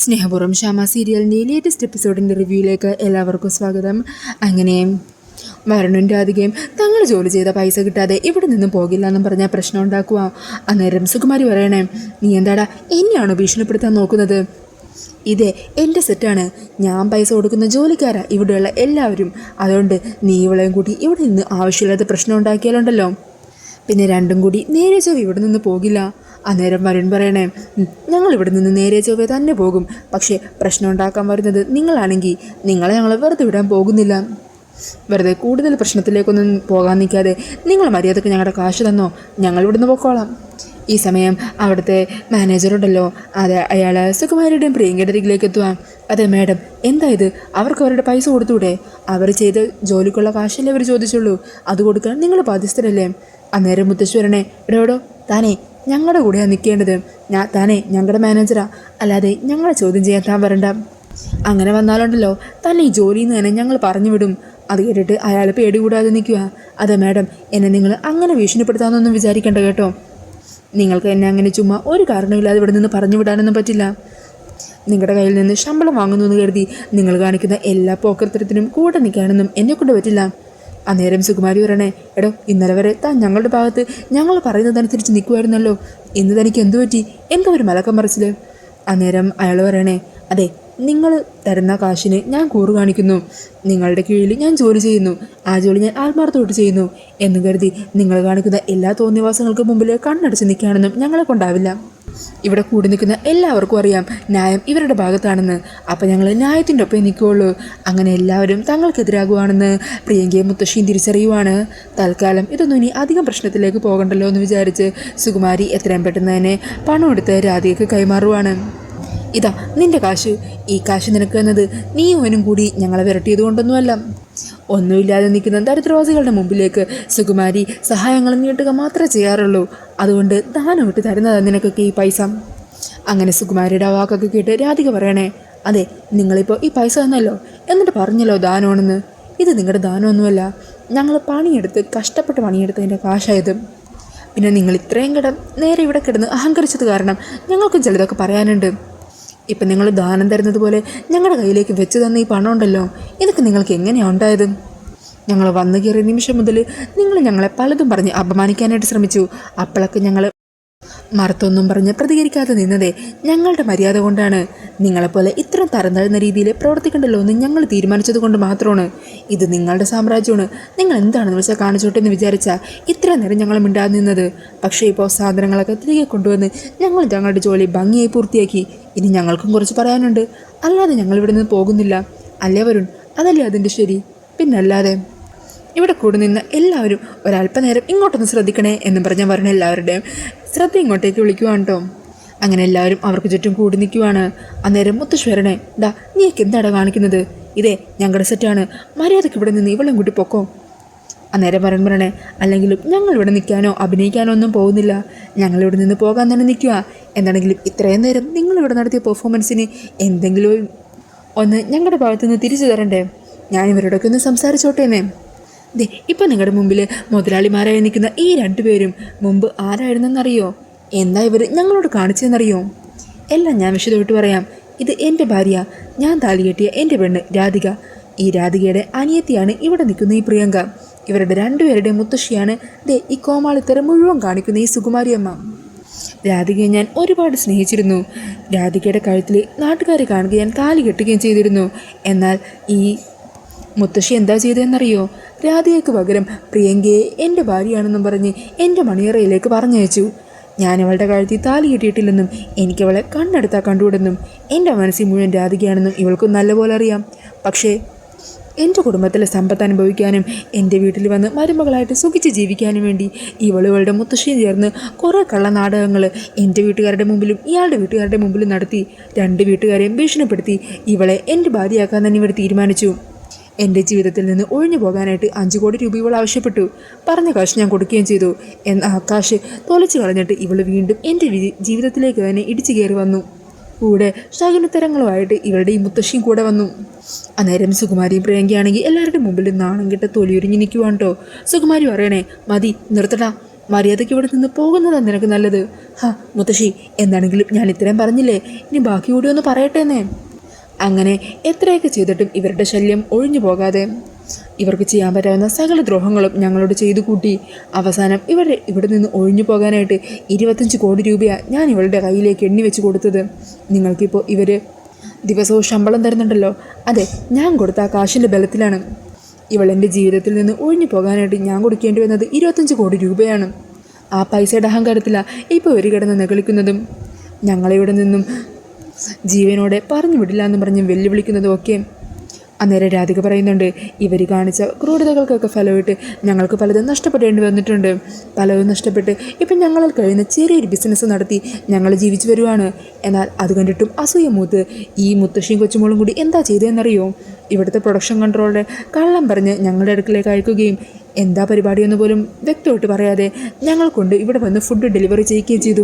സ്നേഹപൂർവ്വം ശ്യാമ സീരിയലിൻ്റെ ലേറ്റസ്റ്റ് എപ്പിസോഡിൻ്റെ റിവ്യൂയിലേക്ക് എല്ലാവർക്കും സ്വാഗതം. അങ്ങനെ വരുണും രാധികയും തങ്ങൾ ജോലി ചെയ്ത പൈസ കിട്ടാതെ ഇവിടെ നിന്നും പോകില്ല എന്നും പറഞ്ഞാൽ പ്രശ്നം ഉണ്ടാക്കുക. അന്നേരം സുകുമാരി പറയണേ, നീ എന്താടാ എന്നെയാണോ ഭീഷണിപ്പെടുത്താൻ നോക്കുന്നത്? ഇതേ എൻ്റെ സെറ്റാണ്, ഞാൻ പൈസ കൊടുക്കുന്ന ജോലിക്കാരാ ഇവിടെയുള്ള എല്ലാവരും. അതുകൊണ്ട് നീ ഇവളെയും കൂട്ടി ഇവിടെ നിന്ന് ആവശ്യമില്ലാത്ത പ്രശ്നം ഉണ്ടാക്കിയാലുണ്ടല്ലോ, പിന്നെ രണ്ടും കൂടി നേരെ ചൊവ്വ ഇവിടെ നിന്ന് പോകില്ല. അന്നേരം വരുൺ പറയണേ, ഞങ്ങൾ ഇവിടെ നിന്ന് നേരെ ചൊവ്വ തന്നെ പോകും. പക്ഷേ പ്രശ്നം ഉണ്ടാക്കാൻ വരുന്നത് നിങ്ങളാണെങ്കിൽ നിങ്ങളെ ഞങ്ങൾ വെറുതെ വിടാൻ പോകുന്നില്ല. വെറുതെ കൂടുതൽ പ്രശ്നത്തിലേക്കൊന്നും പോകാൻ നിൽക്കാതെ നിങ്ങൾ മര്യാദക്ക് ഞങ്ങളുടെ കാശ് തന്നോ, ഞങ്ങൾ ഇവിടുന്ന് പോയിക്കോളാം. ഈ സമയം അവിടുത്തെ മാനേജറുണ്ടല്ലോ, അതെ അയാൾ സുകുമാരിയുടെയും പ്രിയങ്കയുടെ അരികിലേക്ക് എത്തുക. അതെ മാഡം, എന്താ ഇത്? അവർക്ക് അവരുടെ പൈസ കൊടുത്തൂടെ? അവർ ചെയ്ത് ജോലിക്കുള്ള കാശല്ലേ അവർ ചോദിച്ചുള്ളൂ, അത് കൊടുക്കാൻ നിങ്ങൾ ബാധ്യസ്ഥരല്ലേ? അന്നേരം മുത്തശ്വരനെ, എടോടോ താനേ ഞങ്ങളുടെ കൂടെയാണ് നിൽക്കേണ്ടത്, താനേ ഞങ്ങളുടെ മാനേജറാ, അല്ലാതെ ഞങ്ങളെ ചോദ്യം ചെയ്യാൻ താൻ വരണ്ട. അങ്ങനെ വന്നാലുണ്ടല്ലോ തന്നെ ഈ ജോലിയിൽ നിന്ന് തന്നെ ഞങ്ങൾ പറഞ്ഞു വിടും. അത് കേട്ടിട്ട് അയാൾ പേടി കൂടാതെ നിൽക്കുക. അതെ മാഡം, എന്നെ നിങ്ങൾ അങ്ങനെ ഭീഷണിപ്പെടുത്താമെന്നൊന്നും വിചാരിക്കേണ്ട കേട്ടോ. നിങ്ങൾക്ക് എന്നെ അങ്ങനെ ചുമ്മാ ഒരു കാരണമില്ലാതെ ഇവിടെ നിന്ന് പറഞ്ഞു വിടാനൊന്നും പറ്റില്ല. നിങ്ങളുടെ കയ്യിൽ നിന്ന് ശമ്പളം വാങ്ങുന്നു എന്ന് കരുതി നിങ്ങൾ കാണിക്കുന്ന എല്ലാ പോക്കർത്തരത്തിനും കൂടെ നിൽക്കാനൊന്നും എന്നെക്കൊണ്ട് പറ്റില്ല. അന്നേരം സുകുമാരി പറയണേ, എടോ ഇന്നലെ വരെ താൻ ഞങ്ങളുടെ ഭാഗത്ത് ഞങ്ങൾ പറയുന്നതനുസരിച്ച് നിൽക്കുമായിരുന്നല്ലോ, ഇന്ന് തനിക്ക് എന്തു പറ്റി? എന്താ ഒരു മലക്കം മറിച്ചില്? അന്നേരം അയാൾ പറയണേ, അതെ നിങ്ങൾ തരുന്ന കാശിന് ഞാൻ കൂറ് കാണിക്കുന്നു, നിങ്ങളുടെ കീഴിൽ ഞാൻ ജോലി ചെയ്യുന്നു, ആ ജോലി ഞാൻ ആത്മാർത്ഥത്തോട്ട് ചെയ്യുന്നു എന്ന് കരുതി നിങ്ങൾ കാണിക്കുന്ന എല്ലാ തോന്നിവാസങ്ങൾക്ക് മുമ്പിൽ കണ്ണടച്ച് നിൽക്കുകയാണെന്നും ഞങ്ങളെ കൊണ്ടാവില്ല. ഇവിടെ കൂടി നിൽക്കുന്ന എല്ലാവർക്കും അറിയാം ന്യായം ഇവരുടെ ഭാഗത്താണെന്ന്. അപ്പം ഞങ്ങൾ ന്യായത്തിൻ്റെ ഒപ്പം നിൽക്കുകയുള്ളൂ. അങ്ങനെ എല്ലാവരും തങ്ങൾക്കെതിരാകുവാണെന്ന് പ്രിയങ്കയും മുത്തശ്ശിയും തിരിച്ചറിയുവാണ്. തൽക്കാലം ഇതൊന്നും ഇനി അധികം പ്രശ്നത്തിലേക്ക് പോകണ്ടല്ലോ എന്ന് വിചാരിച്ച് സുകുമാരി എത്രയും പെട്ടെന്ന് തന്നെ പണം എടുത്ത് രാധികയ്ക്ക് കൈമാറുവാണ്. ഇതാ നിന്റെ കാശ്, ഈ കാശ് നിനക്ക് എന്നത് നീ അവനും കൂടി ഞങ്ങളെ വിരട്ടിയത് കൊണ്ടൊന്നുമല്ല. ഒന്നുമില്ലാതെ നിൽക്കുന്ന ദരിദ്രവാസികളുടെ മുമ്പിലേക്ക് സുകുമാരി സഹായങ്ങൾ നീട്ടുക മാത്രമേ ചെയ്യാറുള്ളൂ. അതുകൊണ്ട് ദാനം വിട്ട് തരുന്നതാണ് നിനക്കൊക്കെ ഈ പൈസ. അങ്ങനെ സുകുമാരിയുടെ വാക്കൊക്കെ കേട്ട് രാധിക പറയണേ, അതെ നിങ്ങളിപ്പോൾ ഈ പൈസ തന്നല്ലോ, എന്നിട്ട് പറഞ്ഞല്ലോ ദാനമാണെന്ന്. ഇത് നിങ്ങളുടെ ദാനമൊന്നുമല്ല, ഞങ്ങൾ പണിയെടുത്ത് കഷ്ടപ്പെട്ട് പണിയെടുത്തതിൻ്റെ കാശായത്. പിന്നെ നിങ്ങൾ ഇത്രയും നേരെ ഇവിടെ കിടന്ന് അഹങ്കരിച്ചത് കാരണം ഞങ്ങൾക്കും ചിലതൊക്കെ പറയാനുണ്ട്. ഇപ്പം നിങ്ങൾ ദാനം തരുന്നത് പോലെ ഞങ്ങളുടെ കയ്യിലേക്ക് വെച്ച് തന്ന ഈ പണം ഉണ്ടല്ലോ, ഇതൊക്കെ നിങ്ങൾക്ക് എങ്ങനെയാണ് ഉണ്ടായത്? ഞങ്ങൾ വന്നു കയറിയ നിമിഷം മുതൽ നിങ്ങൾ ഞങ്ങളെ പലതും പറഞ്ഞ് അപമാനിക്കാനായിട്ട് ശ്രമിച്ചു. അപ്പോഴൊക്കെ ഞങ്ങൾ മറുത്തൊന്നും പറഞ്ഞ് പ്രതികരിക്കാതെ നിന്നതേ ഞങ്ങളുടെ മര്യാദ കൊണ്ടാണ്. നിങ്ങളെപ്പോലെ ഇത്ര തരം താഴ്ന്ന രീതിയിൽ പ്രവർത്തിക്കണ്ടല്ലോ എന്ന് ഞങ്ങൾ തീരുമാനിച്ചത് കൊണ്ട് മാത്രമാണ്. ഇത് നിങ്ങളുടെ സാമ്രാജ്യമാണ്, നിങ്ങൾ എന്താണെന്ന് വെച്ചാൽ കാണിച്ചോട്ടെ എന്ന് വിചാരിച്ചാൽ ഇത്ര നേരം ഞങ്ങൾ മിണ്ടാതെ നിന്നത്. പക്ഷേ ഇപ്പോൾ സാധനങ്ങളൊക്കെ തിരികെ കൊണ്ടുവന്ന് ഞങ്ങൾ ഞങ്ങളുടെ ജോലി ഭംഗിയായി പൂർത്തിയാക്കി. ഇനി ഞങ്ങൾക്കും കുറച്ച് പറയാനുണ്ട്, അല്ലാതെ ഞങ്ങൾ ഇവിടെ നിന്ന് പോകുന്നില്ല. അല്ലേ വരുൺ? അതല്ലേ അതിൻ്റെ ശരി? പിന്നല്ലാതെ. ഇവിടെ കൂടി നിന്ന് എല്ലാവരും ഒരല്പനേരം ഇങ്ങോട്ടൊന്ന് ശ്രദ്ധിക്കണേ എന്ന് പറഞ്ഞാൽ വരുൺ എല്ലാവരുടെയും ശ്രദ്ധ ഇങ്ങോട്ടേക്ക് വിളിക്കുവാണ് കേട്ടോ. അങ്ങനെ എല്ലാവരും അവർക്ക് ചുറ്റും കൂടി നിൽക്കുവാണ്. അന്നേരം മുത്തശ്വരനെ, ഡാ നീയൊക്കെ എന്താടാ കാണിക്കുന്നത്? ഇതേ ഞങ്ങളുടെ സെറ്റാണ്, മര്യാദയ്ക്ക് ഇവിടെ നിന്ന് ഇവളും കൂട്ടി പൊക്കോ. അന്നേരം വരുൺ പറയണേ, അല്ലെങ്കിലും ഞങ്ങൾ ഇവിടെ നിൽക്കാനോ അഭിനയിക്കാനോ ഒന്നും പോകുന്നില്ല, ഞങ്ങളിവിടെ നിന്ന് പോകാൻ തന്നെ നിൽക്കുക. എന്താണെങ്കിലും ഇത്രയും നേരം നിങ്ങളിവിടെ നടത്തിയ പെർഫോമൻസിന് എന്തെങ്കിലും ഒന്ന് ഞങ്ങളുടെ ഭാഗത്തുനിന്ന് തിരിച്ചു തരണ്ടേ? ഞാനിവരോടൊക്കെ ഒന്ന് സംസാരിച്ചോട്ടേന്നേ. ദേ ഇപ്പം നിങ്ങളുടെ മുമ്പിൽ മുതലാളിമാരായി നിൽക്കുന്ന ഈ രണ്ടുപേരും മുമ്പ് ആരായിരുന്നെന്നറിയോ? എന്താ ഇവർ ഞങ്ങളോട് കാണിച്ചതെന്നറിയോ? എല്ലാം ഞാൻ വിശദമായിട്ട് പറയാം. ഇത് എൻ്റെ ഭാര്യ, ഞാൻ താലി കെട്ടിയ എൻ്റെ പെണ്ണ് രാധിക. ഈ രാധികയുടെ അനിയത്തിയാണ് ഇവിടെ നിൽക്കുന്ന ഈ പ്രിയങ്ക. ഇവരുടെ രണ്ടുപേരുടെയും മുത്തശ്ശിയാണ് ദേ ഈ കോമാളിത്തരം മുഴുവൻ കാണിക്കുന്ന ഈ സുകുമാരിയമ്മ. രാധികയെ ഞാൻ ഒരുപാട് സ്നേഹിച്ചിരുന്നു. രാധികയുടെ കഴുത്തിൽ നാട്ടുകാരെ കാണുക ഞാൻ താലി കെട്ടുകയും ചെയ്തിരുന്നു. എന്നാൽ ഈ മുത്തശ്ശി എന്താ ചെയ്തതെന്നറിയോ? രാധികയ്ക്ക് പകരം പ്രിയങ്കയെ എൻ്റെ ഭാര്യയാണെന്നും പറഞ്ഞ് എൻ്റെ മണിയറയിലേക്ക് പറഞ്ഞയച്ചു. ഞാനവളുടെ കഴുത്തിൽ താലി കെട്ടിയിട്ടില്ലെന്നും എനിക്കവളെ കണ്ണെടുത്താൽ കണ്ടുവിടുന്നും എൻ്റെ മനസ്സിൽ മുഴുവൻ രാധികയാണെന്നും ഇവൾക്കും നല്ലപോലെ അറിയാം. പക്ഷേ എൻ്റെ കുടുംബത്തിലെ സമ്പത്ത് അനുഭവിക്കാനും എൻ്റെ വീട്ടിൽ വന്ന് മരുമകളായിട്ട് സുഖിച്ച് ജീവിക്കാനും വേണ്ടി ഇവളുകളുടെ മുത്തശ്ശിയും ചേർന്ന് കുറേ കള്ള നാടകങ്ങൾ എൻ്റെ വീട്ടുകാരുടെ മുമ്പിലും ഇയാളുടെ വീട്ടുകാരുടെ മുമ്പിലും നടത്തി രണ്ട് വീട്ടുകാരെയും ഭീഷണിപ്പെടുത്തി ഇവളെ എൻ്റെ ഭാര്യയാക്കാൻ തന്നെ ഇവർ തീരുമാനിച്ചു. എൻ്റെ ജീവിതത്തിൽ നിന്ന് ഒഴിഞ്ഞു പോകാനായിട്ട് 5 കോടി രൂപ ഇവൾ ആവശ്യപ്പെട്ടു. പറഞ്ഞ കാശ് ഞാൻ കൊടുക്കുകയും ചെയ്തു. എന്നാൽ ആ കാശ് തൊലച്ചു കളഞ്ഞിട്ട് ഇവൾ വീണ്ടും എൻ്റെ ജീവിതത്തിലേക്ക് തന്നെ ഇടിച്ചു കയറി വന്നു. കൂടെ ശകുനത്തരങ്ങളുമായിട്ട് ഇവരുടെ ഈ മുത്തശ്ശിയും കൂടെ വന്നു. അന്നേരം സുകുമാരിയും പ്രിയങ്കയാണെങ്കിൽ എല്ലാവരുടെ മുമ്പിൽ നാണം കെട്ട തൊലിയൊരിഞ്ഞ് നിൽക്കുവാണ് കേട്ടോ. സുകുമാരി പറയണേ, മതി നിർത്തടാ, മര്യാദയ്ക്ക് ഇവിടെ നിന്ന് പോകുന്നതാണ് നിനക്ക് നല്ലത്. മുത്തശ്ശി, എന്താണെങ്കിലും ഞാൻ ഇത്രയും പറഞ്ഞില്ലേ, ഇനി ബാക്കി കൂടി ഒന്ന് പറയട്ടേന്നേ. അങ്ങനെ എത്രയൊക്കെ ചെയ്തിട്ടും ഇവരുടെ ശല്യം ഒഴിഞ്ഞു പോകാതെ ഇവർക്ക് ചെയ്യാൻ പറ്റാവുന്ന സകല ദ്രോഹങ്ങളും ഞങ്ങളോട് ചെയ്തു കൂട്ടി അവസാനം ഇവിടെ നിന്ന് ഒഴിഞ്ഞു പോകാനായിട്ട് 25 കോടി രൂപയാണ് ഞാൻ ഇവളുടെ കയ്യിലേക്ക് എണ്ണി വെച്ച് കൊടുത്തത്. നിങ്ങൾക്കിപ്പോൾ ഇവർ ദിവസവും ശമ്പളം തരുന്നുണ്ടല്ലോ, അതെ, ഞാൻ കൊടുത്ത ആ കാശിൻ്റെ ബലത്തിലാണ് ഇവളെൻ്റെ ജീവിതത്തിൽ നിന്ന് ഒഴിഞ്ഞു പോകാനായിട്ട് ഞാൻ കൊടുക്കേണ്ടി വന്നത് 25 കോടി രൂപയാണ്. ആ പൈസയുടെ അഹങ്കാരത്തിലാണ് ഇപ്പോൾ ഇവർ കിടന്ന് നിഗളിക്കുന്നതും ഞങ്ങളെ ഇവിടെ നിന്നും ജീവനോടെ പറഞ്ഞു വിടില്ല എന്ന് പറഞ്ഞ് വെല്ലുവിളിക്കുന്നതും ഒക്കെ. അന്നേരം രാധിക പറയുന്നുണ്ട്, ഇവർ കാണിച്ച ക്രൂരതകൾക്കൊക്കെ ഫലമായിട്ട് ഞങ്ങൾക്ക് പലതും നഷ്ടപ്പെടേണ്ടി വന്നിട്ടുണ്ട്. പലതും നഷ്ടപ്പെട്ട് ഇപ്പം ഞങ്ങളിൽ കഴിയുന്ന ചെറിയൊരു ബിസിനസ് നടത്തി ഞങ്ങൾ ജീവിച്ചു വരുവാണ്. എന്നാൽ അത് കണ്ടിട്ടും അസൂയ മൂത്ത് ഈ മുത്തശ്ശിയും കൊച്ചുമോളും കൂടി എന്താ ചെയ്തതെന്നറിയോ? ഇവിടുത്തെ പ്രൊഡക്ഷൻ കൺട്രോളുടെ കള്ളം പറഞ്ഞ് ഞങ്ങളുടെ അടുക്കിലേക്ക് അയക്കുകയും എന്താ പരിപാടിയെന്ന് പോലും വ്യക്തമായിട്ട് പറയാതെ ഞങ്ങൾ കൊണ്ട് ഇവിടെ വന്ന് ഫുഡ് ഡെലിവറി ചെയ്യുകയും ചെയ്തു.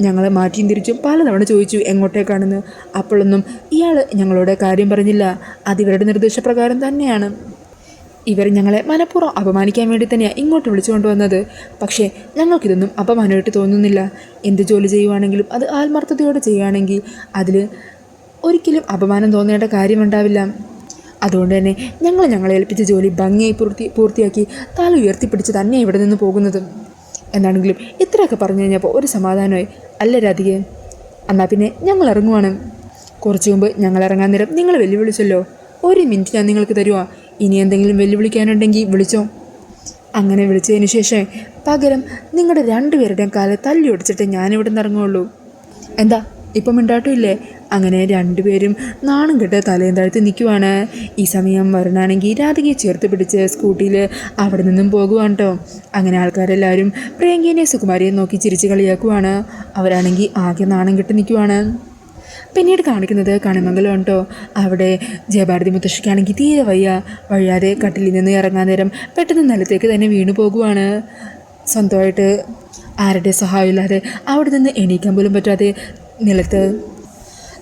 ഞങ്ങളെ മാറ്റിയും തിരിച്ചും പലതവണ ചോദിച്ചു എങ്ങോട്ടേക്കാണെന്ന്. അപ്പോഴൊന്നും ഇയാൾ ഞങ്ങളോട് കാര്യം പറഞ്ഞില്ല. അതിവരുടെ നിർദ്ദേശപ്രകാരം തന്നെയാണ്. ഇവർ ഞങ്ങളെ മനഃപൂർവ്വം അപമാനിക്കാൻ വേണ്ടി തന്നെയാണ് ഇങ്ങോട്ട് വിളിച്ചുകൊണ്ട് വന്നത്. പക്ഷേ ഞങ്ങൾക്കിതൊന്നും അപമാനമായിട്ട് തോന്നുന്നില്ല. എന്ത് ജോലി ചെയ്യുവാണെങ്കിലും അത് ആത്മാർത്ഥതയോടെ ചെയ്യുകയാണെങ്കിൽ അതിൽ ഒരിക്കലും അപമാനം തോന്നേണ്ട കാര്യമുണ്ടാവില്ല. അതുകൊണ്ട് തന്നെ ഞങ്ങളെ ഏൽപ്പിച്ച ജോലി ഭംഗിയായി പൂർത്തിയാക്കി തല ഉയർത്തിപ്പിടിച്ച് തന്നെ ഇവിടെ നിന്ന് പോകുന്നത്. എന്നാണെങ്കിലും ഇത്രയൊക്കെ പറഞ്ഞു കഴിഞ്ഞപ്പോൾ ഒരു സമാധാനമായി. അല്ല രാധികേ, എന്നാൽ പിന്നെ ഞങ്ങൾ ഇറങ്ങുവാണ്. കുറച്ചു മുമ്പ് ഞങ്ങൾ ഇറങ്ങാൻ നേരം നിങ്ങൾ വെല്ലുവിളിച്ചല്ലോ. 1 മിനിറ്റ് ഞാൻ നിങ്ങൾക്ക് തരുവാ. ഇനി എന്തെങ്കിലും വെല്ലുവിളിക്കാനുണ്ടെങ്കിൽ വിളിച്ചോ. അങ്ങനെ വിളിച്ചതിന് ശേഷം പകരം നിങ്ങളുടെ 2 പേരുടെയും കാലെ തല്ലി ഒടിച്ചിട്ട് ഞാനിവിടെ നിന്ന് ഇറങ്ങുള്ളൂ. എന്താ ഇപ്പം മിണ്ടാട്ടുമില്ലേ? അങ്ങനെ 2 പേരും നാണം കെട്ട് തലയും താഴ്ത്തി നിൽക്കുവാണ്. ഈ സമയം വരണാണെങ്കിൽ രാധികയെ ചേർത്ത് പിടിച്ച് സ്കൂട്ടിയിൽ അവിടെ നിന്നും പോകുവാണ് കേട്ടോ. അങ്ങനെ ആൾക്കാരെല്ലാവരും പ്രിയങ്കേനെ സുകുമാരിയെ നോക്കി ചിരിച്ച് കളിയാക്കുവാണ്. അവരാണെങ്കിൽ ആകെ നാണം കെട്ട് നിൽക്കുവാണ്. പിന്നീട് കാണിക്കുന്നത് കണിമംഗലം കേട്ടോ. അവിടെ ജയഭാരതി മുത്തശ്ശിക്കാണെങ്കിൽ തീരെ വയ്യാതെ കട്ടിലിൽ നിന്ന് ഇറങ്ങാൻ നേരം പെട്ടെന്ന് നിലത്തേക്ക് തന്നെ വീണു പോകുവാണ്. സ്വന്തമായിട്ട് ആരുടെ സഹായമില്ലാതെ അവിടെ നിന്ന് എണീക്കാൻ പോലും പറ്റാതെ നിലത്ത്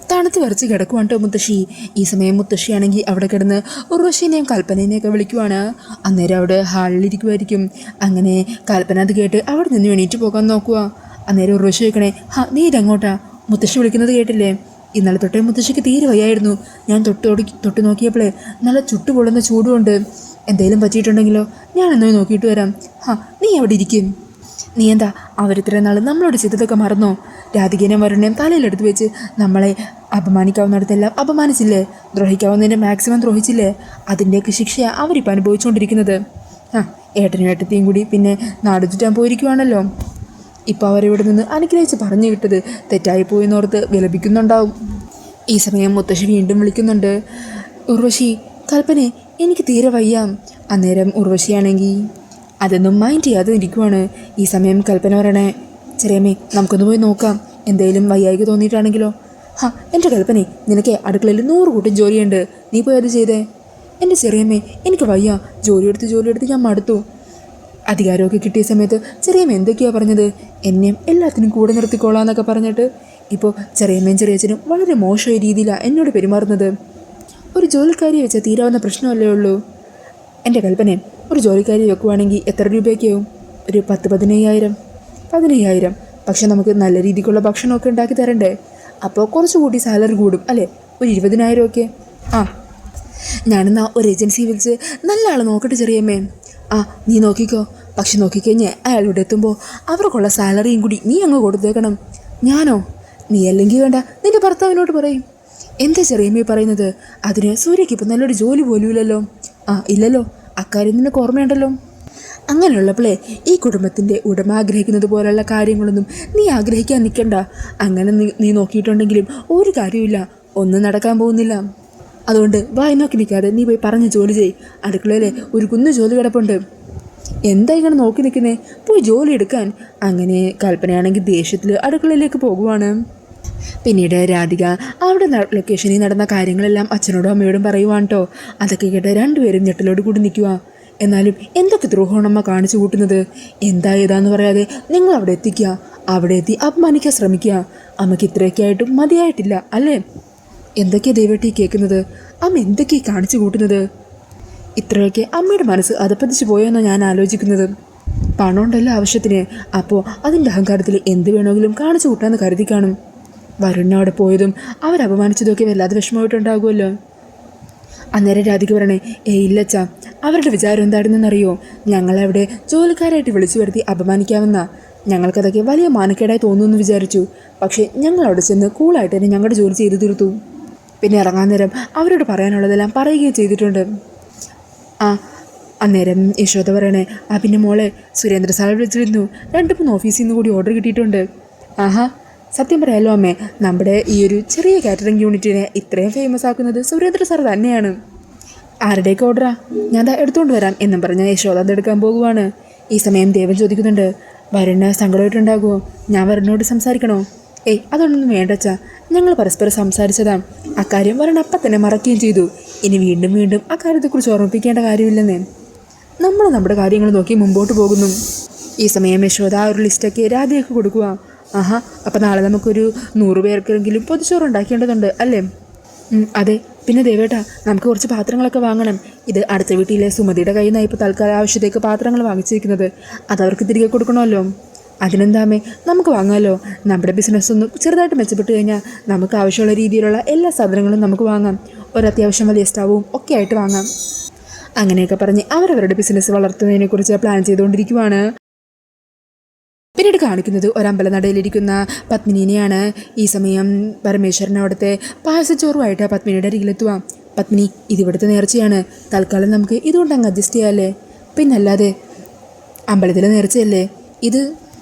തണുത്ത് വരച്ച് കിടക്കുവാണ് കേട്ടോ മുത്തശ്ശി. ഈ സമയം മുത്തശ്ശിയാണെങ്കിൽ അവിടെ കിടന്ന് ഉർവശിനെയും കൽപ്പനേനെയൊക്കെ വിളിക്കുവാണ്. അന്നേരം അവിടെ ഹാളിലിരിക്കുമായിരിക്കും. അങ്ങനെ കൽപ്പന അത് കേട്ട് അവിടെ നിന്ന് എണീറ്റ് പോകാൻ നോക്കുക. അന്നേരം ഉർവശി ചോദിക്കണേ, നീ ഇതെങ്ങോട്ടാ? മുത്തശ്ശി വിളിക്കുന്നത് കേട്ടില്ലേ? ഇന്നലെ തൊട്ടേ മുത്തശ്ശിക്ക് തീരെ വയ്യായിരുന്നു. ഞാൻ തൊട്ട് നോക്കിയപ്പോഴേ നല്ല ചുട്ടുപൊള്ളുന്ന ചൂടുമുണ്ട്. എന്തെങ്കിലും പറ്റിയിട്ടുണ്ടെങ്കിലോ? ഞാൻ എന്നോ നോക്കിയിട്ട് വരാം. നീ അവിടെ ഇരിക്കും. നീ എന്താ അവരിത്രയും നാൾ നമ്മളോട് ചെയ്തതൊക്കെ മറന്നോ? രാധികേനെയും വരുണേയും തലയിലെടുത്ത് വെച്ച് നമ്മളെ അപമാനിക്കാവുന്നിടത്തെല്ലാം അപമാനിച്ചില്ലേ? ദ്രോഹിക്കാവുന്നതിൻ്റെ മാക്സിമം ദ്രോഹിച്ചില്ലേ? അതിൻ്റെയൊക്കെ ശിക്ഷയാണ് അവരിപ്പോൾ അനുഭവിച്ചുകൊണ്ടിരിക്കുന്നത്. ഏട്ടനും ഏട്ടത്തെയും കൂടി പിന്നെ നാട് ചുറ്റാൻ പോയിരിക്കുവാണല്ലോ. ഇപ്പോൾ അവരിവിടെ നിന്ന് അനുഗ്രഹിച്ച് പറഞ്ഞു വിട്ടത് തെറ്റായിപ്പോയെന്നോർത്ത് വിലപിക്കുന്നുണ്ടാവും. ഈ സമയം മുത്തശ്ശി വീണ്ടും വിളിക്കുന്നുണ്ട്, ഉർവശി, കൽപ്പനെ, എനിക്ക് തീരെ വയ്യാം. അന്നേരം ഉർവശിയാണെങ്കിൽ അതൊന്നും മൈൻഡ് ചെയ്യാതെ ഇരിക്കുവാണ്. ഈ സമയം കൽപ്പന പറയണേ, ചെറിയമ്മേ, നമുക്കൊന്ന് പോയി നോക്കാം. എന്തെങ്കിലും വയ്യായ്ക തോന്നിയിട്ടാണെങ്കിലോ? എൻ്റെ കൽപ്പനെ, നിനക്ക് അടുക്കളയിൽ 100 കൂട്ടം ജോലിയുണ്ട്. നീ പോയി അത് ചെയ്തേ. എൻ്റെ ചെറിയമ്മേ, എനിക്ക് വയ്യ. ജോലിയെടുത്ത് ഞാൻ മടുത്തു. അധികാരമൊക്കെ കിട്ടിയ സമയത്ത് ചെറിയമ്മ എന്തൊക്കെയാണ് പറഞ്ഞത്? എന്നെയും എല്ലാത്തിനും കൂടെ നിർത്തിക്കോളാന്നൊക്കെ പറഞ്ഞിട്ട് ഇപ്പോൾ ചെറിയമ്മയും ചെറിയച്ഛനും വളരെ മോശമായ രീതിയിലാണ് എന്നോട് പെരുമാറുന്നത്. ഒരു ജോലിക്കാരിയെ വെച്ചാൽ തീരാവുന്ന പ്രശ്നമല്ലേ ഉള്ളൂ. എൻ്റെ കൽപ്പനെ, ഒരു ജോലിക്കാരി വെക്കുവാണെങ്കിൽ എത്ര രൂപയൊക്കെയാവും? ഒരു 10-15,000. പക്ഷെ നമുക്ക് നല്ല രീതിക്കുള്ള ഭക്ഷണമൊക്കെ ഉണ്ടാക്കി തരണ്ടേ? അപ്പോൾ കുറച്ചുകൂടി സാലറി കൂടും അല്ലേ? ഒരു 20,000 ഒക്കെ. ഞാനെന്നാ ഒരു ഏജൻസി വിളിച്ച് നല്ല ആൾ നോക്കട്ടെ ചെറിയമ്മേ. നീ നോക്കിക്കോ. പക്ഷെ നോക്കിക്കഴിഞ്ഞ് അയാളിവിടെ എത്തുമ്പോൾ അവർക്കുള്ള സാലറിയും കൂടി നീ അങ്ങ് കൊടുത്തേക്കണം. ഞാനോ? നീ അല്ലെങ്കിൽ വേണ്ട, നിൻ്റെ ഭർത്താവിനോട് പറയും. എന്താ ചെറിയമ്മേ പറയുന്നത്? അതിന് സൂര്യയ്ക്ക് ഇപ്പം നല്ലൊരു ജോലി പോലും ഇല്ലല്ലോ. ഇല്ലല്ലോ, അക്കാര്യം നിനക്ക് ഓർമ്മയുണ്ടല്ലോ. അങ്ങനെയുള്ളപ്പോഴേ ഈ കുടുംബത്തിൻ്റെ ഉടമ ആഗ്രഹിക്കുന്നത് പോലുള്ള കാര്യങ്ങളൊന്നും നീ ആഗ്രഹിക്കാൻ നിൽക്കണ്ട. അങ്ങനെ നീ നോക്കിയിട്ടുണ്ടെങ്കിലും ഒരു കാര്യമില്ല, ഒന്നും നടക്കാൻ പോകുന്നില്ല. അതുകൊണ്ട് വായി നോക്കി നിൽക്കാതെ നീ പോയി പറഞ്ഞ് ജോലി ചെയ്യ്. അടുക്കളയിലെ ഒരു കുന്നു ജോലി കിടപ്പുണ്ട്. എന്താ ഇങ്ങനെ നോക്കി നിൽക്കുന്നേ? പോയി ജോലി എടുക്കാൻ. അങ്ങനെ കൽപ്പനയാണെങ്കിൽ ദേഷ്യത്തിൽ അടുക്കളയിലേക്ക് പോകുവാണ്. പിന്നീട് രാധിക അവിടെ ലൊക്കേഷനിൽ നടന്ന കാര്യങ്ങളെല്ലാം അച്ഛനോടും അമ്മയോടും പറയുവാണ് കേട്ടോ. അതൊക്കെ കേട്ട് 2 പേരും ഞെട്ടലോട് കൂടി നിൽക്കുക. എന്നാലും എന്തൊക്കെ ദ്രോഹമാണ് അമ്മ കാണിച്ചു കൂട്ടുന്നത്? ഏതാന്ന് പറയാതെ നിങ്ങൾ അവിടെ എത്തിക്കുക. അവിടെ എത്തി അപമാനിക്കാൻ ശ്രമിക്കുക. അമ്മയ്ക്ക് ഇത്രയൊക്കെ ആയിട്ടും മതിയായിട്ടില്ല അല്ലേ? എന്തൊക്കെയാണ് ദൈവട്ടി കേൾക്കുന്നത്? അമ്മ എന്തൊക്കെയാണ് കാണിച്ചു കൂട്ടുന്നത്? ഇത്രയൊക്കെ അമ്മയുടെ മനസ്സ് അതപ്പതിച്ച് പോയെന്നാണ് ഞാൻ ആലോചിക്കുന്നത്. പണം ഉണ്ടല്ലോ ആവശ്യത്തിന്. അപ്പോൾ അതിൻ്റെ അഹങ്കാരത്തിൽ എന്ത് വേണമെങ്കിലും കാണിച്ചു കൂട്ടാന്ന് കരുതി കാണും. വരുണിനെ അവിടെ പോയതും അവരപമാനിച്ചതൊക്കെ വല്ലാതെ വിഷമമായിട്ടുണ്ടാകുമല്ലോ. അന്നേരം രാധിക പറയണേ, ഇല്ലച്ചാ, അവരുടെ വിചാരം എന്തായിരുന്നെന്നറിയോ? ഞങ്ങളവിടെ ജോലിക്കാരായിട്ട് വിളിച്ചു വരുത്തി അപമാനിക്കാമെന്നാ. ഞങ്ങൾക്കതൊക്കെ വലിയ മാനക്കേടായി തോന്നുമെന്ന് വിചാരിച്ചു. പക്ഷേ ഞങ്ങൾ അവിടെ ചെന്ന് കൂളായിട്ട് തന്നെ ഞങ്ങളുടെ ജോലി ചെയ്തു തീർത്തു. പിന്നെ ഇറങ്ങാൻ നേരം അവരോട് പറയാനുള്ളതെല്ലാം പറയുകയും ചെയ്തിട്ടുണ്ട്. അന്നേരം യശോദ പറയണേ, പിന്നെ മോളെ, സുരേന്ദ്ര സാർ വിളിച്ചിരുന്നു. 2-3 ഓഫീസിൽ നിന്ന് കൂടി ഓർഡർ കിട്ടിയിട്ടുണ്ട്. ആഹാ, സത്യം പറയാലോ അമ്മേ, നമ്മുടെ ഈ ഒരു ചെറിയ കാറ്ററിംഗ് യൂണിറ്റിനെ ഇത്രയും ഫേമസ് ആക്കുന്നത് സുരേന്ദ്ര സാർ തന്നെയാണ്. ആരുടെയൊക്കെ ഓർഡറാ? ഞാൻ എടുത്തുകൊണ്ട് വരാം എന്നും പറഞ്ഞ് യശോദ അതെടുക്കാൻ പോകുവാണ്. ഈ സമയം ദേവൻ ചോദിക്കുന്നുണ്ട്, വരുണിന് സങ്കടമായിട്ടുണ്ടാകുമോ? ഞാൻ വരുണിനോട് സംസാരിക്കണോ? അതൊന്നും വേണ്ടച്ചാ, ഞങ്ങൾ പരസ്പരം സംസാരിച്ചതാ. അക്കാര്യം വരുൺ അപ്പം തന്നെ മറക്കുകയും ചെയ്തു. ഇനി വീണ്ടും വീണ്ടും അക്കാര്യത്തെക്കുറിച്ച് ഓർമ്മിപ്പിക്കേണ്ട കാര്യമില്ലെന്നേ. നമ്മൾ നമ്മുടെ കാര്യങ്ങൾ നോക്കി മുമ്പോട്ട് പോകുന്നു. ഈ സമയം യശോദ ഒരു ലിസ്റ്റൊക്കെ രാധയൊക്കെ കൊടുക്കുക. അപ്പം നാളെ നമുക്കൊരു 100 പേർക്കെങ്കിലും പൊതിച്ചോറ് ഉണ്ടാക്കേണ്ടതുണ്ട് അല്ലേ? അതെ. പിന്നെ ദേവേട്ടാ, നമുക്ക് കുറച്ച് പാത്രങ്ങളൊക്കെ വാങ്ങണം. ഇത് അടുത്ത വീട്ടിലെ സുമതിയുടെ കയ്യിൽ നിന്നാണ് ഇപ്പോൾ തൽക്കാല ആവശ്യത്തേക്ക് പാത്രങ്ങൾ വാങ്ങിച്ചിരിക്കുന്നത്. അതവർക്ക് തിരികെ കൊടുക്കണമല്ലോ. അതിനെന്താമേ, നമുക്ക് വാങ്ങാമല്ലോ. നമ്മുടെ ബിസിനസ് ഒന്ന് ചെറുതായിട്ട് മെച്ചപ്പെട്ട് കഴിഞ്ഞാൽ നമുക്ക് ആവശ്യമുള്ള രീതിയിലുള്ള എല്ലാ സാധനങ്ങളും നമുക്ക് വാങ്ങാം. ഒരത്യാവശ്യം വലിയ സ്റ്റവും ഒക്കെ ആയിട്ട് വാങ്ങാം. അങ്ങനെയൊക്കെ പറഞ്ഞ് അവരവരുടെ ബിസിനസ് വളർത്തുന്നതിനെക്കുറിച്ച് പ്ലാൻ ചെയ്തുകൊണ്ടിരിക്കുവാണ്. പിന്നീട് കാണിക്കുന്നത് ഒരമ്പലനടയിലിരിക്കുന്ന പത്മിനിനെയാണ്. ഈ സമയം പരമേശ്വരൻ അവിടുത്തെ പായസച്ചോറുമായിട്ട് പത്മിനിയുടെ അരികിലെത്തുക. പത്മിനി, ഇതിവിടുത്തെ നേർച്ചയാണ്. തൽക്കാലം നമുക്ക് ഇതുകൊണ്ട് അങ്ങ് അഡ്ജസ്റ്റ് ചെയ്യാമല്ലേ? പിന്നല്ലാതെ, അമ്പലത്തിലെ നേർച്ചയല്ലേ ഇത്.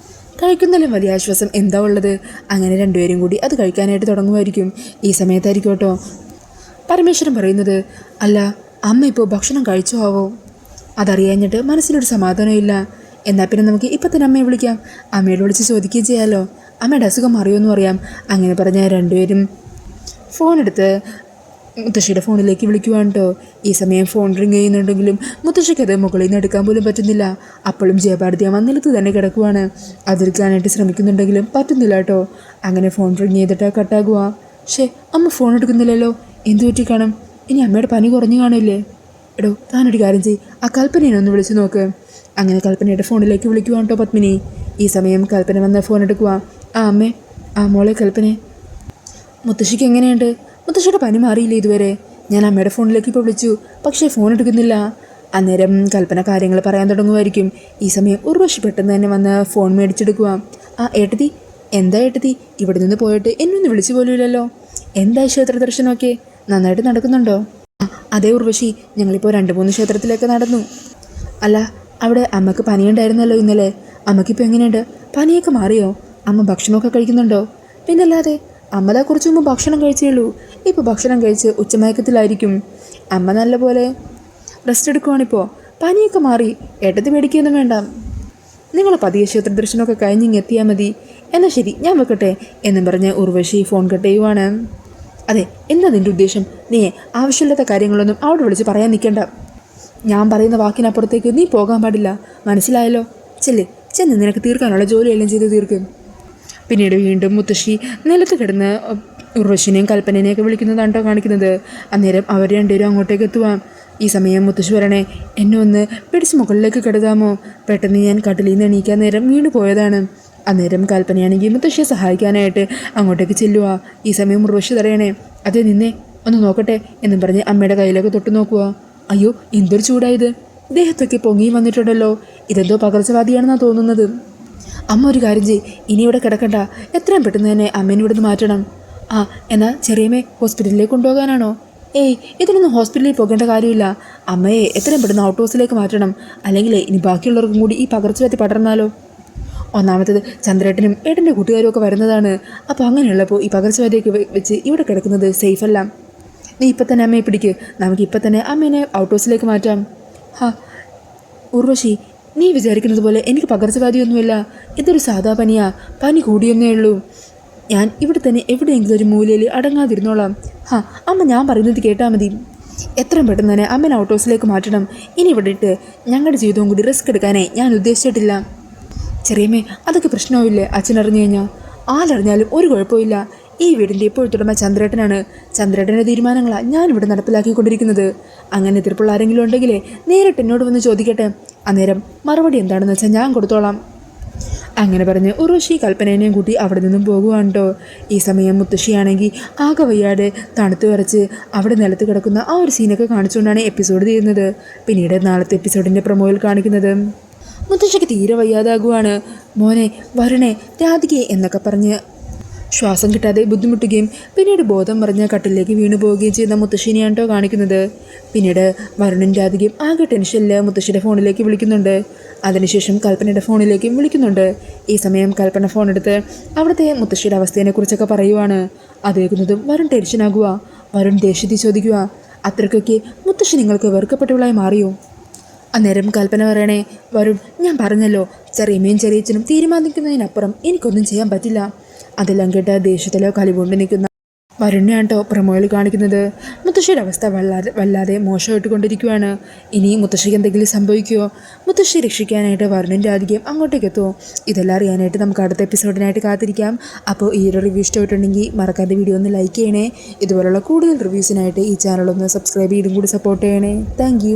കഴിക്കുന്നതിലും വലിയ ആശ്വാസം എന്താ ഉള്ളത്? അങ്ങനെ രണ്ടുപേരും കൂടി അത് കഴിക്കാനായിട്ട് തുടങ്ങുമായിരിക്കും. ഈ സമയത്തായിരിക്കും കേട്ടോ പരമേശ്വരൻ പറയുന്നത്, അല്ല അമ്മ ഇപ്പോൾ ഭക്ഷണം കഴിച്ചോ ആവോ? അതറിയാഞ്ഞിട്ട് മനസ്സിലൊരു സമാധാനമില്ല. എന്നാൽ പിന്നെ നമുക്ക് ഇപ്പം തന്നെ അമ്മയെ വിളിക്കാം. അമ്മയോട് വിളിച്ച് ചോദിക്കുകയും ചെയ്യാമല്ലോ. അമ്മയുടെ അസുഖം അറിയുമെന്നും അറിയാം. അങ്ങനെ പറഞ്ഞ രണ്ടുപേരും ഫോണെടുത്ത് മുത്തശ്ശിയുടെ ഫോണിലേക്ക് വിളിക്കുവാണ് കേട്ടോ. ഈ സമയം ഫോൺ റിങ് ചെയ്യുന്നുണ്ടെങ്കിലും മുത്തശ്ശിക്കത് മുകളിൽ നിന്ന് എടുക്കാൻ പോലും പറ്റുന്നില്ല. അപ്പോഴും ജയഭാരതി അമ്മ നിലത്ത് തന്നെ കിടക്കുവാണ്. അതെടുക്കാനായിട്ട് ശ്രമിക്കുന്നുണ്ടെങ്കിലും പറ്റുന്നില്ല കേട്ടോ. അങ്ങനെ ഫോൺ റിങ് ചെയ്തിട്ട് കട്ടാകുക. അമ്മ ഫോൺ എടുക്കുന്നില്ലല്ലോ, എന്തു പറ്റി കാണും? ഇനി അമ്മയുടെ പനി കുറഞ്ഞു കാണില്ലേ? എടോ, താനൊരു കാര്യം ചെയ്യ്, ആ കൽപ്പനയെ ഒന്ന് വിളിച്ച് നോക്ക്. അങ്ങനെ കൽപ്പനയുടെ ഫോണിലേക്ക് വിളിക്കുവാണ് കേട്ടോ പത്മിനി. ഈ സമയം കൽപ്പന വന്ന് ഫോൺ എടുക്കുക. അമ്മേ, മോളെ കൽപ്പനെ, മുത്തശ്ശിക്ക് എങ്ങനെയുണ്ട്? മുത്തശ്ശിയുടെ പനി മാറിയില്ലേ ഇതുവരെ? ഞാൻ അമ്മയുടെ ഫോണിലേക്ക് ഇപ്പോൾ വിളിച്ചു, പക്ഷേ ഫോൺ എടുക്കുന്നില്ല. അന്നേരം കൽപ്പന കാര്യങ്ങൾ പറയാൻ തുടങ്ങുമായിരിക്കും. ഈ സമയം ഉർവശി പെട്ടെന്ന് തന്നെ വന്ന് ഫോൺ മേടിച്ചെടുക്കുക. ഏട്ടത്തി, എന്താ ഏട്ടത്തി, ഇവിടെ നിന്ന് പോയിട്ട് എന്നൊന്ന് വിളിച്ചു പോലുമില്ലല്ലോ. എന്താ ക്ഷേത്ര ദർശനമൊക്കെ നന്നായിട്ട് നടക്കുന്നുണ്ടോ? അതേ ഉർവശി, ഞങ്ങളിപ്പോൾ 2-3 ക്ഷേത്രത്തിലേക്ക് നടന്നു. അല്ല, അവിടെ അമ്മക്ക് പനിയുണ്ടായിരുന്നല്ലോ ഇന്നലെ. അമ്മക്കിപ്പോൾ എങ്ങനെയുണ്ട്? പനിയൊക്കെ മാറിയോ? അമ്മ ഭക്ഷണമൊക്കെ കഴിക്കുന്നുണ്ടോ? പിന്നല്ലാതെ, അമ്മ കുറച്ച് മുമ്പ് ഭക്ഷണം കഴിച്ചേ ഉള്ളൂ. ഇപ്പോൾ ഭക്ഷണം കഴിച്ച് ഉച്ചമയക്കത്തിലായിരിക്കും. അമ്മ നല്ലപോലെ റെസ്റ്റ് എടുക്കുവാണിപ്പോൾ. പനിയൊക്കെ മാറി. ഏട്ടത്തി പേടിക്കൊന്നും വേണ്ട. നിങ്ങൾ പതിയെ ക്ഷേത്ര ദർശനമൊക്കെ കഴിഞ്ഞിങ്ങ് എത്തിയാൽ മതി. എന്നാൽ ശരി, ഞാൻ വെക്കട്ടെ എന്നും പറഞ്ഞ് ഉർവശി ഫോൺ കട്ട് ചെയ്യുവാണ്. അതെ, എന്താ നിൻ്റെ ഉദ്ദേശം? നീ ആവശ്യമില്ലാത്ത കാര്യങ്ങളൊന്നും അവിടെ വിളിച്ച് പറയാൻ നിൽക്കേണ്ട. ഞാൻ പറയുന്ന വാക്കിനപ്പുറത്തേക്ക് നീ പോകാൻ പാടില്ല, മനസ്സിലായല്ലോ? ചെന്ന് നിനക്ക് തീർക്കാനുള്ള ജോലിയെല്ലാം ചെയ്ത് തീർക്കും. പിന്നീട് വീണ്ടും മുത്തശ്ശി നിലത്ത് കിടന്ന് ഉർവശിനെയും കൽപ്പനേനെയൊക്കെ വിളിക്കുന്നതാണ്ടോ കാണിക്കുന്നത്. അന്നേരം അവർ രണ്ടുപേരും അങ്ങോട്ടേക്ക് എത്തുവാം. ഈ സമയം മുത്തശ്ശി പറയണേ, എന്നെ ഒന്ന് പിടിച്ച് മുകളിലേക്ക് കിടതാമോ? പെട്ടെന്ന് ഞാൻ കട്ടിലിൽ നിന്ന് എണീക്കാൻ നേരം വീണ് പോയതാണ്. അന്നേരം കൽപ്പനയാണെങ്കിൽ മുത്തശ്ശിയെ സഹായിക്കാനായിട്ട് അങ്ങോട്ടേക്ക് ചെല്ലുക. ഈ സമയം ഉർവശി തടയണേ, അതെ നിന്നെ ഒന്ന് നോക്കട്ടെ എന്നും പറഞ്ഞ് അമ്മയുടെ കയ്യിലേക്ക് തൊട്ട് നോക്കുക. അയ്യോ, എന്തൊരു ചൂടായത്! ദേഹത്തൊക്കെ പൊങ്ങിയും വന്നിട്ടുണ്ടല്ലോ. ഇതെന്തോ പകർച്ചവാദിയാണെന്നാണ് തോന്നുന്നത്. അമ്മ ഒരു കാര്യം ചെയ്യ്, ഇനി ഇവിടെ കിടക്കണ്ട. എത്രയും പെട്ടെന്ന് തന്നെ അമ്മേനെ ഇവിടുന്ന് മാറ്റണം. എന്നാൽ ചെറിയമ്മേ ഹോസ്പിറ്റലിലേക്ക് കൊണ്ടുപോകാനാണോ? ഇതിനൊന്നും ഹോസ്പിറ്റലിൽ പോകേണ്ട കാര്യമില്ല. അമ്മയെ എത്രയും പെട്ടെന്ന് ഔട്ട് ഹൗസിലേക്ക് മാറ്റണം. അല്ലെങ്കിൽ ഇനി ബാക്കിയുള്ളവർക്കും കൂടി ഈ പകർച്ചവ്യാധി പടർന്നാലോ? ഒന്നാമത്തത് ചന്ദ്രേട്ടനും ഏട്ടൻ്റെ കൂട്ടുകാരും ഒക്കെ വരുന്നതാണ്. അപ്പോൾ അങ്ങനെയുള്ളപ്പോൾ ഈ പകർച്ചവ്യാധിയൊക്കെ വെച്ച് ഇവിടെ കിടക്കുന്നത് സേഫല്ല. നീ ഇപ്പം തന്നെ അമ്മയെ പിടിക്ക്. നമുക്ക് ഇപ്പം തന്നെ അമ്മേനെ ഔട്ട് ഹൗസിലേക്ക് മാറ്റാം. ഉർവശി, നീ വിചാരിക്കുന്നത് പോലെ എനിക്ക് പകർച്ചവ്യാധിയൊന്നുമില്ല. ഇതൊരു സാധാ പനിയാ. പനി കൂടിയൊന്നേ ഉള്ളൂ. ഞാൻ ഇവിടെ തന്നെ എവിടെയെങ്കിലും ഒരു മൂലയിൽ അടങ്ങാതിരുന്നോളാം. അമ്മ ഞാൻ പറയുന്നത് കേട്ടാൽ മതി. എത്രയും പെട്ടെന്ന് തന്നെ അമ്മേനെ ഔട്ട് ഹൗസിലേക്ക് മാറ്റണം. ഇനി ഇവിടെ ഇട്ട് ഞങ്ങളുടെ ജീവിതവും കൂടി റിസ്ക് എടുക്കാനേ ഞാൻ ഉദ്ദേശിച്ചിട്ടില്ല. ചെറിയമ്മേ, അതൊക്കെ പ്രശ്നമില്ലേ? അച്ഛൻ അറിഞ്ഞു കഴിഞ്ഞാൽ? ആരറിഞ്ഞാലും ഒരു കുഴപ്പമില്ല. ഈ വീടിൻ്റെ ഇപ്പോഴത്തെ ഉടമ ചന്ദ്രേട്ടനാണ്. ചന്ദ്രേട്ടൻ്റെ തീരുമാനങ്ങളാണ് ഞാനിവിടെ നടപ്പിലാക്കിക്കൊണ്ടിരിക്കുന്നത്. അങ്ങനെ എതിർപ്പുള്ള ആരെങ്കിലും ഉണ്ടെങ്കിലേ നേരിട്ട് എന്നോട് വന്ന് ചോദിക്കട്ടെ. അന്നേരം മറുപടി എന്താണെന്ന് വെച്ചാൽ ഞാൻ കൊടുത്തോളാം. അങ്ങനെ പറഞ്ഞ് ഉർവശി കൽപ്പനേനെയും കൂട്ടി അവിടെ നിന്നും പോകുവാണ് കേട്ടോ. ഈ സമയം മുത്തശ്ശിയാണെങ്കിൽ ആകെ വയ്യാതെ തണുത്ത് വിറച്ച് അവിടെ നിലത്ത് കിടക്കുന്ന ആ ഒരു സീനൊക്കെ കാണിച്ചുകൊണ്ടാണ് എപ്പിസോഡ് തീരുന്നത്. പിന്നീട് നാളത്തെ എപ്പിസോഡിൻ്റെ പ്രൊമോയിൽ കാണിക്കുന്നത് മുത്തശ്ശിക്ക് തീരെ വയ്യാതാകുവാണ്. മോനെ വരണേ രാധികയെ എന്നൊക്കെ പറഞ്ഞ് ശ്വാസം കിട്ടാതെ ബുദ്ധിമുട്ടുകയും പിന്നീട് ബോധം മറിഞ്ഞ കട്ടിലേക്ക് വീണു പോവുകയും ചെയ്യുന്ന മുത്തശ്ശിനെയാണ് കേട്ടോ കാണിക്കുന്നത്. പിന്നീട് വരുണും രാധികയും ആകെ ടെൻഷനിൽ മുത്തശ്ശിയുടെ ഫോണിലേക്ക് വിളിക്കുന്നുണ്ട്. അതിനുശേഷം കൽപ്പനയുടെ ഫോണിലേക്കും വിളിക്കുന്നുണ്ട്. ഈ സമയം കൽപ്പന ഫോൺ എടുത്ത് അവിടുത്തെ മുത്തശ്ശിയുടെ അവസ്ഥയെക്കുറിച്ചൊക്കെ പറയുവാണ്. അത് കേൾക്കുന്നതും വരുൺ ടെൻഷനാകുക. വരുൺ ദേഷ്യത്തിൽ ചോദിക്കുക, അത്രയ്ക്കൊക്കെ മുത്തശ്ശി നിങ്ങൾക്ക് വെറുക്കപ്പെട്ടവളായി മാറിയോ? അന്നേരം കൽപ്പന പറയണേ, വരുൺ ഞാൻ പറഞ്ഞല്ലോ, ചെറിയമ്മയും ചെറിയച്ഛനും തീരുമാനിക്കുന്നതിനപ്പുറം എനിക്കൊന്നും ചെയ്യാൻ പറ്റില്ല. അതെല്ലാം കേട്ട് ദേഷ്യത്തിലോ കലികൊണ്ട് നിൽക്കുന്ന വരുണിനെയാണ് കേട്ടോ പ്രമോയിൽ കാണിക്കുന്നത്. മുത്തശ്ശിയുടെ അവസ്ഥ വല്ലാതെ മോശമായിട്ട് കൊണ്ടിരിക്കുകയാണ്. ഇനി മുത്തശ്ശിക്ക് എന്തെങ്കിലും സംഭവിക്കുമോ? മുത്തശ്ശി രക്ഷിക്കാനായിട്ട് വരുണും രാധികയും അങ്ങോട്ടേക്ക് എത്തുമോ? ഇതെല്ലാം അറിയാനായിട്ട് നമുക്ക് അടുത്ത എപ്പിസോഡിനായിട്ട് കാത്തിരിക്കാം. അപ്പോൾ ഈ ഒരു റിവ്യൂ ഇഷ്ടമായിട്ടുണ്ടെങ്കിൽ മറക്കാതെ വീഡിയോ ഒന്ന് ലൈക്ക് ചെയ്യണേ. ഇതുപോലുള്ള കൂടുതൽ റിവ്യൂസിനായിട്ട് ഈ ചാനലൊന്ന് സബ്സ്ക്രൈബ് ചെയ്തും കൂടി സപ്പോർട്ട് ചെയ്യണേ. താങ്ക്